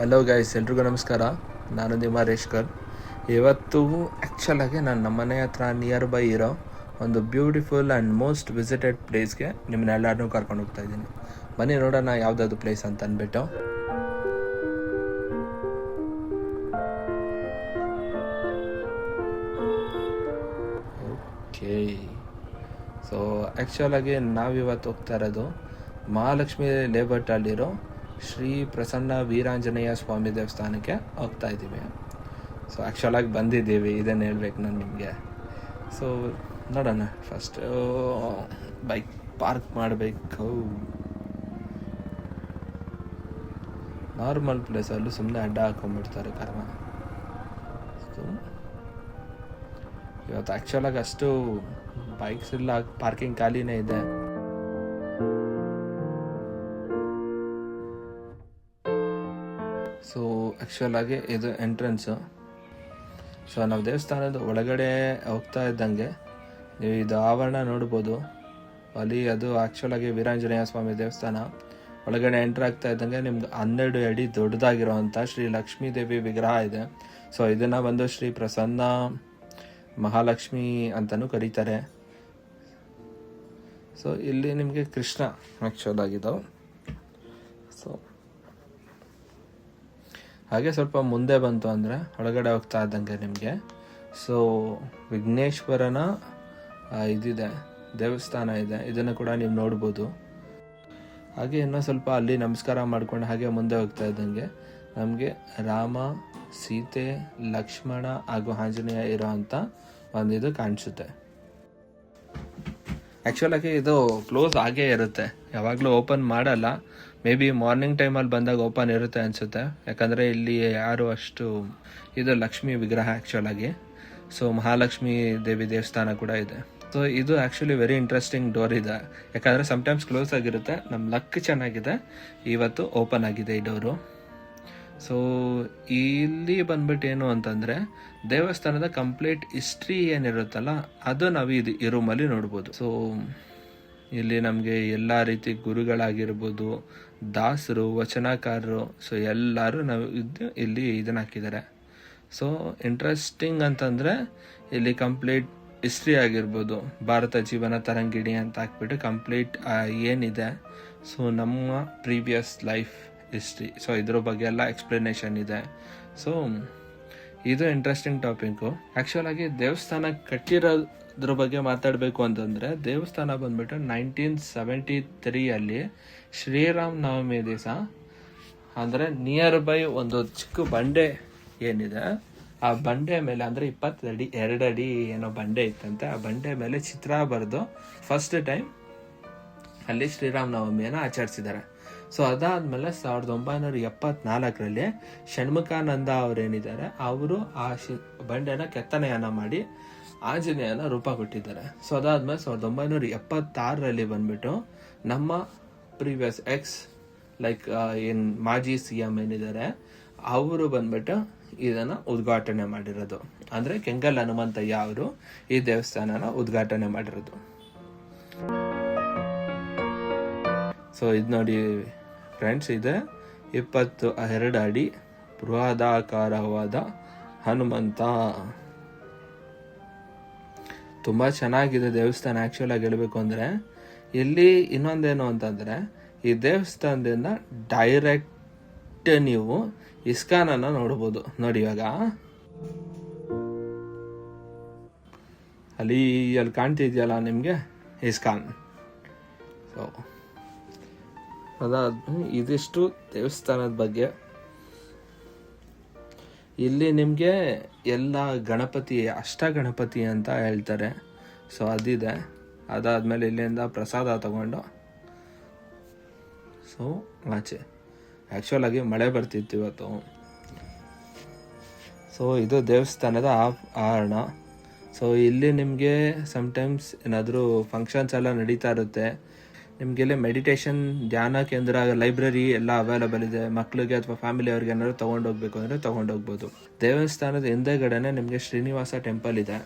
Hello guys, ಎಲ್ರಿಗೂ ನಮಸ್ಕಾರ. ನಾನು ನಿಮ್ಮ ರೇಷ್ಕರ್. ಇವತ್ತು ಆ್ಯಕ್ಚುಲಾಗಿ ನಾನು ನಮ್ಮನೆ ಹತ್ರ ನಿಯರ್ ಬೈ ಇರೋ ಒಂದು ಬ್ಯೂಟಿಫುಲ್ ಆ್ಯಂಡ್ ಮೋಸ್ಟ್ ವಿಸಿಟೆಡ್ ಪ್ಲೇಸ್ಗೆ ನಿಮ್ಮನ್ನೆಲ್ಲರನ್ನೂ ಕರ್ಕೊಂಡು ಹೋಗ್ತಾ ಇದ್ದೀನಿ. ಬನ್ನಿ ನೋಡೋಣ ಯಾವುದಾದ್ರು ಪ್ಲೇಸ್ ಅಂತ ಅಂದ್ಬಿಟ್ಟು. ಓಕೆ, ಸೊ ಆ್ಯಕ್ಚುಲಾಗಿ ನಾವಿವತ್ತು ಹೋಗ್ತಾ ಇರೋದು ಮಹಾಲಕ್ಷ್ಮಿ ಲೇಔಟಲ್ಲಿರೋ ಶ್ರೀ ಪ್ರಸನ್ನ ವೀರಾಂಜನೇಯ ಸ್ವಾಮಿ ದೇವಸ್ಥಾನಕ್ಕೆ ಹೋಗ್ತಾ ಇದ್ದೀವಿ. ಸೊ ಆ್ಯಕ್ಚುಲಾಗಿ ಬಂದಿದ್ದೀವಿ, ಇದನ್ನು ಹೇಳ್ಬೇಕು ನಾನು ನಿಮಗೆ. ಸೊ ನೋಡೋಣ, ಫಸ್ಟ್ ಬೈಕ್ ಪಾರ್ಕ್ ಮಾಡಬೇಕು. ನಾರ್ಮಲ್ ಪ್ಲೇಸಲ್ಲೂ ಸುಮ್ಮನೆ ಅಡ್ಡ ಹಾಕೊಂಡ್ಬಿಡ್ತಾರೆ ಕಾರಣ. ಸೊ ಇವತ್ತು ಆ್ಯಕ್ಚುಲಾಗಿ ಅಷ್ಟು ಬೈಕ್ಸ್ ಇಲ್ಲ, ಪಾರ್ಕಿಂಗ್ ಖಾಲಿನೇ ಇದೆ. ಸೊ ಆ್ಯಕ್ಚುಲಾಗಿ ಇದು ಎಂಟ್ರೆನ್ಸು. ಸೊ ನಾವು ದೇವಸ್ಥಾನದ ಒಳಗಡೆ ಹೋಗ್ತಾ ಇದ್ದಂಗೆ ನೀವು ಇದು ಆವರಣ ನೋಡ್ಬೋದು. ಅಲ್ಲಿ ಅದು ಆ್ಯಕ್ಚುಲಾಗಿ ವೀರಾಂಜನೇಯ ಸ್ವಾಮಿ ದೇವಸ್ಥಾನ. ಒಳಗಡೆ ಎಂಟ್ರ್ ಆಗ್ತಾ ಇದ್ದಂಗೆ ನಿಮ್ಗೆ 12 ಅಡಿ ದೊಡ್ಡದಾಗಿರೋವಂಥ ಶ್ರೀ ಲಕ್ಷ್ಮೀ ದೇವಿ ವಿಗ್ರಹ ಇದೆ. ಸೊ ಇದನ್ನು ಬಂದು ಶ್ರೀ ಪ್ರಸನ್ನ ಮಹಾಲಕ್ಷ್ಮಿ ಅಂತಲೂ ಕರೀತಾರೆ. ಸೊ ಇಲ್ಲಿ ನಿಮಗೆ ಕೃಷ್ಣ ಆ್ಯಕ್ಚುಲಾಗಿದ್ದಾವೆ. ಸೊ ಹಾಗೆ ಸ್ವಲ್ಪ ಮುಂದೆ ಬಂತು ಅಂದರೆ ಒಳಗಡೆ ಹೋಗ್ತಾ ಇದ್ದಂಗೆ ನಿಮಗೆ ಸೊ ವಿಘ್ನೇಶ್ವರನ ಇದಿದೆ, ದೇವಸ್ಥಾನ ಇದೆ. ಇದನ್ನು ಕೂಡ ನೀವು ನೋಡ್ಬೋದು. ಹಾಗೆ ಇನ್ನೂ ಸ್ವಲ್ಪ ಅಲ್ಲಿ ನಮಸ್ಕಾರ ಮಾಡ್ಕೊಂಡು ಹಾಗೆ ಮುಂದೆ ಹೋಗ್ತಾ ಇದ್ದಂಗೆ ನಮಗೆ ರಾಮ, ಸೀತೆ, ಲಕ್ಷ್ಮಣ ಹಾಗೂ ಆಂಜನೇಯ ಇರೋ ಅಂಥ ಇದು ಕಾಣಿಸುತ್ತೆ. ಆ್ಯಕ್ಚುಲಾಗಿ ಇದು ಕ್ಲೋಸ್ ಆಗೇ ಇರುತ್ತೆ, ಯಾವಾಗಲೂ ಓಪನ್ ಮಾಡಲ್ಲ. ಮೇ ಬಿ ಮಾರ್ನಿಂಗ್ ಟೈಮಲ್ಲಿ ಬಂದಾಗ ಓಪನ್ ಇರುತ್ತೆ ಅನಿಸುತ್ತೆ, ಯಾಕಂದರೆ ಇಲ್ಲಿ ಯಾರು ಅಷ್ಟು ಇದು ಲಕ್ಷ್ಮಿ ವಿಗ್ರಹ ಆ್ಯಕ್ಚುಲಾಗಿ. ಸೊ ಮಹಾಲಕ್ಷ್ಮಿ ದೇವಿ ದೇವಸ್ಥಾನ ಕೂಡ ಇದೆ. ಸೊ ಇದು ಆ್ಯಕ್ಚುಲಿ ವೆರಿ ಇಂಟ್ರೆಸ್ಟಿಂಗ್ ಡೋರ್ ಇದೆ, ಯಾಕಂದರೆ ಸಮ್ಟೈಮ್ಸ್ ಕ್ಲೋಸ್ ಆಗಿರುತ್ತೆ. ನಮ್ಮ ಲಕ್ ಚೆನ್ನಾಗಿದೆ, ಇವತ್ತು ಓಪನ್ ಆಗಿದೆ ಈ ಡೋರು. ಸೊ ಇಲ್ಲಿ ಬಂದ್ಬಿಟ್ಟು ಏನು ಅಂತಂದರೆ ದೇವಸ್ಥಾನದ ಕಂಪ್ಲೀಟ್ ಹಿಸ್ಟ್ರಿ ಏನಿರುತ್ತಲ್ಲ ಅದು ನಾವು ಈ ರೂಮಲ್ಲಿ ನೋಡ್ಬೋದು. ಸೊ ಇಲ್ಲಿ ನಮಗೆ ಎಲ್ಲ ರೀತಿ ಗುರುಗಳಾಗಿರ್ಬೋದು, ದಾಸರು, ವಚನಕಾರರು, ಸೊ ಎಲ್ಲರೂ ನಾವು ಇಲ್ಲಿ ಇದನ್ನು ಹಾಕಿದ್ದಾರೆ. ಸೊ ಇಂಟ್ರೆಸ್ಟಿಂಗ್ ಅಂತಂದರೆ ಇಲ್ಲಿ ಕಂಪ್ಲೀಟ್ ಹಿಸ್ಟ್ರಿ ಆಗಿರ್ಬೋದು, ಭಾರತ ಜೀವನ ತರಂಗಿಣಿ ಅಂತ ಹಾಕ್ಬಿಟ್ಟು ಕಂಪ್ಲೀಟ್ ಏನಿದೆ ಸೊ ನಮ್ಮ ಪ್ರೀವಿಯಸ್ ಲೈಫ್ ಹಿಸ್ಟ್ರಿ, ಸೊ ಇದ್ರ ಬಗ್ಗೆ ಎಲ್ಲ ಎಕ್ಸ್ಪ್ಲನೇಷನ್ ಇದೆ. ಸೊ ಇದು ಇಂಟ್ರೆಸ್ಟಿಂಗ್ ಟಾಪಿಕ್ಕು. ಆ್ಯಕ್ಚುಲಾಗಿ ದೇವಸ್ಥಾನ ಕಟ್ಟಿರೋದ್ರ ಬಗ್ಗೆ ಮಾತಾಡಬೇಕು ಅಂತಂದರೆ ದೇವಸ್ಥಾನ ಬಂದ್ಬಿಟ್ಟು 1973 ಶ್ರೀರಾಮ್ ನವಮಿ ದಿವಸ, ಅಂದರೆ ನಿಯರ್ ಬೈ ಒಂದು ಚಿಕ್ಕ ಬಂಡೆ ಏನಿದೆ ಆ ಬಂಡೆ ಮೇಲೆ, ಅಂದರೆ 2 ಅಡಿ ಏನೋ ಬಂಡೆ ಇತ್ತಂತೆ, ಆ ಬಂಡೆ ಮೇಲೆ ಚಿತ್ರ ಬರೆದು ಫಸ್ಟ್ ಟೈಮ್ ಅಲ್ಲಿ ಶ್ರೀರಾಮ್ ನವಮಿಯನ್ನು ಆಚರಿಸಿದ್ದಾರೆ. ಸೊ ಅದಾದಮೇಲೆ 1974 ಷಣ್ಮುಖಾನಂದ ಅವರೇನಿದ್ದಾರೆ ಅವರು ಆ ಬಂಡೆನ ಕೆತ್ತನೆಯನ್ನು ಮಾಡಿ ಆಂಜನೇಯನ ರೂಪ ಕೊಟ್ಟಿದ್ದಾರೆ. ಸೊ ಅದಾದಮೇಲೆ 1976 ಬಂದ್ಬಿಟ್ಟು ನಮ್ಮ ಪ್ರೀವಿಯಸ್ ಲೈಕ್ ಏನು ಮಾಜಿ CM ಏನಿದ್ದಾರೆ ಅವರು ಬಂದ್ಬಿಟ್ಟು ಇದನ್ನು ಉದ್ಘಾಟನೆ ಮಾಡಿರೋದು. ಅಂದರೆ ಕೆಂಗಲ್ ಹನುಮಂತಯ್ಯ ಅವರು ಈ ದೇವಸ್ಥಾನನ ಉದ್ಘಾಟನೆ ಮಾಡಿರೋದು. ಸೊ ಇದು ನೋಡಿ ಫ್ರೆಂಡ್ಸ್, ಇದೆ 22 ಅಡಿ ಬೃಹದಾಕಾರವಾದ ಹನುಮಂತ. ತುಂಬ ಚೆನ್ನಾಗಿದೆ ದೇವಸ್ಥಾನ. ಆ್ಯಕ್ಚುಲಾಗಿ ಹೇಳಬೇಕು ಅಂದರೆ ಇಲ್ಲಿ ಇನ್ನೊಂದೇನು ಅಂತಂದರೆ ಈ ದೇವಸ್ಥಾನದಿಂದ ಡೈರೆಕ್ಟ್ ನೀವು ಇಸ್ಕಾನನ್ನು ನೋಡ್ಬೋದು. ನೋಡಿ ಇವಾಗ ಅಲ್ಲಿ ಕಾಣ್ತಿದೆಯಲ್ಲ ನಿಮಗೆ ಇಸ್ಕಾನ್. ಸೊ ಇದಿಷ್ಟು ದೇವಸ್ಥಾನದ ಬಗ್ಗೆ. ಇಲ್ಲಿ ನಿಮಗೆ ಎಲ್ಲ ಗಣಪತಿ, ಅಷ್ಟಗಣಪತಿ ಅಂತ ಹೇಳ್ತಾರೆ. ಸೊ ಅದಿದೆ. ಅದಾದಮೇಲೆ ಇಲ್ಲಿಂದ ಪ್ರಸಾದ ತಗೊಂಡು ಸೊ ಆಚೆ. ಆ್ಯಕ್ಚುಲಾಗಿ ಮಳೆ ಬರ್ತಿತ್ತು ಇವತ್ತು. ಸೊ ಇದು ದೇವಸ್ಥಾನದ ಆವರಣ. ಸೊ ಇಲ್ಲಿ ನಿಮಗೆ ಸಮ್ಟೈಮ್ಸ್ ಏನಾದರೂ ಫಂಕ್ಷನ್ಸ್ ಎಲ್ಲ ನಡೀತಾ ಇರುತ್ತೆ. ನಿಮಗೆಲ್ಲ ಮೆಡಿಟೇಷನ್, ಧ್ಯಾನ ಕೇಂದ್ರ, ಲೈಬ್ರರಿ ಎಲ್ಲ ಅವೈಲೇಬಲ್ ಇದೆ. ಮಕ್ಕಳಿಗೆ ಅಥವಾ ಫ್ಯಾಮಿಲಿ ಅವ್ರಿಗೆ ಏನಾದ್ರು ತೊಗೊಂಡೋಗ್ಬೇಕು ಅಂದರೆ ತೊಗೊಂಡೋಗ್ಬೋದು. ದೇವಸ್ಥಾನದ ಹಿಂದೆಗಡೆನೆ ನಿಮಗೆ ಶ್ರೀನಿವಾಸ ಟೆಂಪಲ್ ಇದೆ,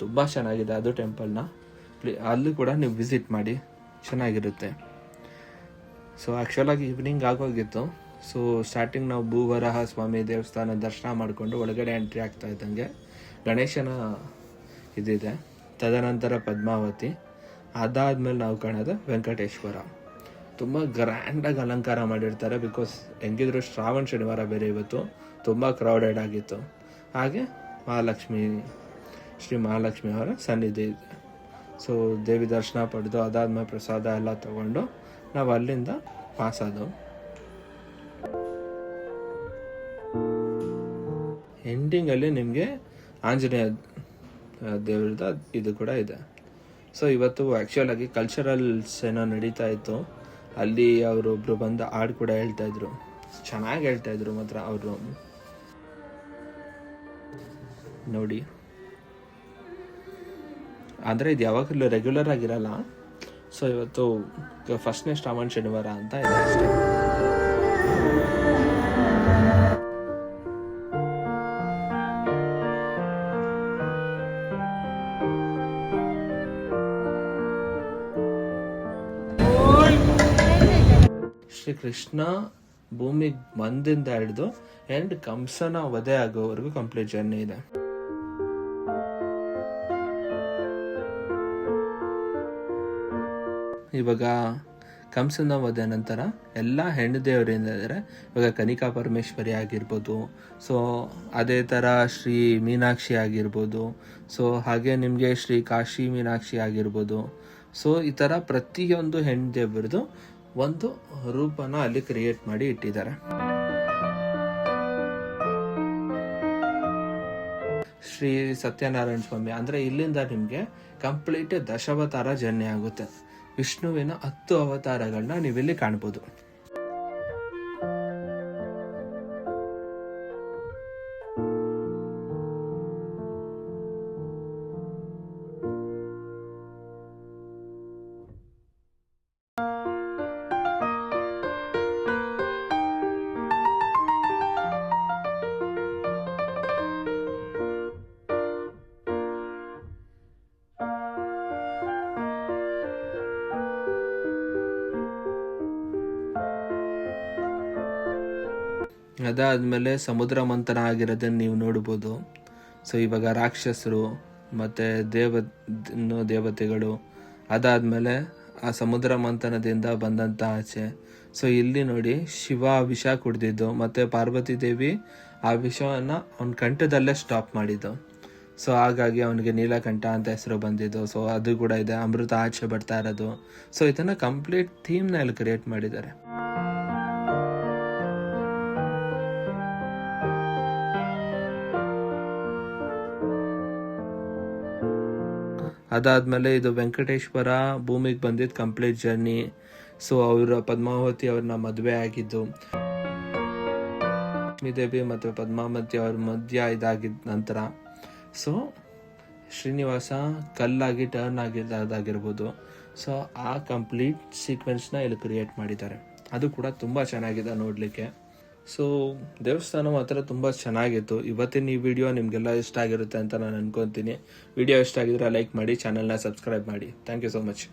ತುಂಬ ಚೆನ್ನಾಗಿದೆ ಅದು ಟೆಂಪಲ್ನ. ಅಲ್ಲೂ ಕೂಡ ನೀವು ವಿಸಿಟ್ ಮಾಡಿ, ಚೆನ್ನಾಗಿರುತ್ತೆ. ಸೊ ಆ್ಯಕ್ಚುಲಾಗಿ ಈವ್ನಿಂಗ್ ಆಗೋಗಿತ್ತು. ಸೊ ಸ್ಟಾರ್ಟಿಂಗ್ ನಾವು ಭೂವರಾಹ ಸ್ವಾಮಿ ದೇವಸ್ಥಾನ ದರ್ಶನ ಮಾಡಿಕೊಂಡು ಒಳಗಡೆ ಎಂಟ್ರಿ ಆಗ್ತಾ ಇದ್ದಂಗೆ ಗಣೇಶನ ಇದಿದೆ, ತದನಂತರ ಪದ್ಮಾವತಿ, ಅದಾದಮೇಲೆ ನಾವು ಕಾಣೋದು ವೆಂಕಟೇಶ್ವರ. ತುಂಬ ಗ್ರ್ಯಾಂಡಾಗಿ ಅಲಂಕಾರ ಮಾಡಿರ್ತಾರೆ, ಬಿಕಾಸ್ ಹೆಂಗಿದ್ರು ಶ್ರಾವಣ ಶನಿವಾರ ಬೇರೆ ಇವತ್ತು, ತುಂಬ ಕ್ರೌಡೆಡ್ ಆಗಿತ್ತು. ಹಾಗೆ ಶ್ರೀ ಮಹಾಲಕ್ಷ್ಮಿ ಅವರ ಸನ್ನಿಧಿ ಇದೆ. ಸೊ ದೇವಿ ದರ್ಶನ ಪಡೆದು ಅದಾದ್ಮೇಲೆ ಪ್ರಸಾದ ಎಲ್ಲ ತಗೊಂಡು ನಾವು ಅಲ್ಲಿಂದ ಪಾಸದು. ಎಂಡಿಂಗಲ್ಲಿ ನಿಮಗೆ ಆಂಜನೇಯ ದೇವ್ರದ ಇದು ಕೂಡ ಇದೆ. ಸೊ ಇವತ್ತು ಆ್ಯಕ್ಚುಲ್ ಆಗಿ ಕಲ್ಚರಲ್ಸ್ ಏನೋ ನಡೀತಾ ಇತ್ತು, ಅಲ್ಲಿ ಅವರೊಬ್ರು ಬಂದು ಹಾಡು ಕೂಡ ಹೇಳ್ತಾಯಿದ್ರು, ಚೆನ್ನಾಗಿ ಹೇಳ್ತಾಯಿದ್ರು ಮಾತ್ರ ಅವರು. ನೋಡಿ, ಅಂದರೆ ಇದು ಯಾವಾಗಲೂ ರೆಗ್ಯುಲರ್ ಆಗಿರಲ್ಲ. ಸೊ ಇವತ್ತು ಫಸ್ಟ್ನೇ ಶ್ರಾವಣ ಶನಿವಾರ ಅಂತ ಇದೆ ಅಷ್ಟೇ. ಶ್ರೀಕೃಷ್ಣ ಭೂಮಿಗೆ ಬಂದಿಂದ ಹಿಡಿದು ಎಂಡ್ ಕಂಸನ ವಧೆ ಆಗೋವರೆಗೂ ಕಂಪ್ಲೀಟ್ ಜರ್ನಿ ಇದೆ. ಇವಾಗ ಕಂಸನ ವಧೆ ನಂತರ ಎಲ್ಲ ಹೆಣ್ಣು ದೇವರಿಂದ ಇದ್ದಾರೆ. ಇವಾಗ ಕನಿಕಾ ಪರಮೇಶ್ವರಿ ಆಗಿರ್ಬೋದು, ಸೊ ಅದೇ ಥರ ಶ್ರೀ ಮೀನಾಕ್ಷಿ ಆಗಿರ್ಬೋದು, ಸೊ ಹಾಗೆ ನಿಮಗೆ ಶ್ರೀ ಕಾಶಿ ಮೀನಾಕ್ಷಿ ಆಗಿರ್ಬೋದು. ಸೊ ಈ ಥರ ಪ್ರತಿಯೊಂದು ಹೆಣ್ಣು ದೇವರದು ಒಂದು ರೂಪನ ಅಲ್ಲಿ ಕ್ರಿಯೇಟ್ ಮಾಡಿ ಇಟ್ಟಿದ್ದಾರೆ. ಶ್ರೀ ಸತ್ಯನಾರಾಯಣ ಸ್ವಾಮಿ ಅಂದರೆ ಇಲ್ಲಿಂದ ನಿಮಗೆ ಕಂಪ್ಲೀಟ್ ದಶಾವತಾರ ಜರ್ನಿ ಆಗುತ್ತೆ. ವಿಷ್ಣುವಿನ 10 ಅವತಾರಗಳನ್ನ ನೀವಿಲ್ಲಿ ಕಾಣ್ಬೋದು. ಅದಾದಮೇಲೆ ಸಮುದ್ರ ಮಂಥನ ಆಗಿರೋದನ್ನು ನೀವು ನೋಡ್ಬೋದು. ಸೊ ಇವಾಗ ರಾಕ್ಷಸರು ಮತ್ತು ದೇವತೆಗಳು, ಅದಾದಮೇಲೆ ಆ ಸಮುದ್ರ ಮಂಥನದಿಂದ ಬಂದಂಥ ಆಚೆ. ಸೊ ಇಲ್ಲಿ ನೋಡಿ, ಶಿವ ವಿಷ ಕುಡ್ದಿದ್ದು ಮತ್ತು ಪಾರ್ವತಿ ದೇವಿ ಆ ವಿಷವನ್ನು ಅವನ ಕಂಠದಲ್ಲೇ ಸ್ಟಾಪ್ ಮಾಡಿದ್ದು. ಸೊ ಹಾಗಾಗಿ ಅವನಿಗೆ ನೀಲಕಂಠ ಅಂತ ಹೆಸರು ಬಂದಿದ್ದು. ಸೊ ಅದು ಕೂಡ ಇದೆ, ಅಮೃತ ಆಚೆ ಬರ್ತಾ ಇರೋದು. ಸೊ ಇದನ್ನು ಕಂಪ್ಲೀಟ್ ಥೀಮ್ನ ಇಲ್ಲಿ ಕ್ರಿಯೇಟ್ ಮಾಡಿದ್ದಾರೆ. ಅದಾದಮೇಲೆ ಇದು ವೆಂಕಟೇಶ್ವರ ಭೂಮಿಗೆ ಬಂದಿದ್ದು ಕಂಪ್ಲೀಟ್ ಜರ್ನಿ. ಸೊ ಅವರ ಪದ್ಮಾವತಿ ಅವ್ರನ್ನ ಮದುವೆ ಆಗಿದ್ದು, ಲಕ್ಷ್ಮೀದೇವಿ ಮತ್ತು ಪದ್ಮಾವತಿ ಅವ್ರ ಮಧ್ಯ ಇದಾಗಿದ್ದ ನಂತರ ಸೊ ಶ್ರೀನಿವಾಸ ಕಲ್ಲಾಗಿ ಟರ್ನ್ ಆಗಿರೋದಾಗಿರ್ಬೋದು. ಸೊ ಆ ಕಂಪ್ಲೀಟ್ ಸೀಕ್ವೆನ್ಸ್ನ ಇಲ್ಲಿ ಕ್ರಿಯೇಟ್ ಮಾಡಿದ್ದಾರೆ. ಅದು ಕೂಡ ತುಂಬ ಚೆನ್ನಾಗಿದೆ ನೋಡಲಿಕ್ಕೆ. ಸೊ ದೇವಸ್ಥಾನ ಮಾತ್ರ ತುಂಬ ಚೆನ್ನಾಗಿತ್ತು. ಇವತ್ತಿನ ಈ ವಿಡಿಯೋ ನಿಮಗೆಲ್ಲ ಇಷ್ಟ ಆಗಿರುತ್ತೆ ಅಂತ ನಾನು ಅನ್ಕೊತೀನಿ. ವಿಡಿಯೋ ಇಷ್ಟ ಆಗಿದ್ರೆ ಲೈಕ್ ಮಾಡಿ, ಚಾನಲ್ನ ಸಬ್ಸ್ಕ್ರೈಬ್ ಮಾಡಿ. Thank you so much.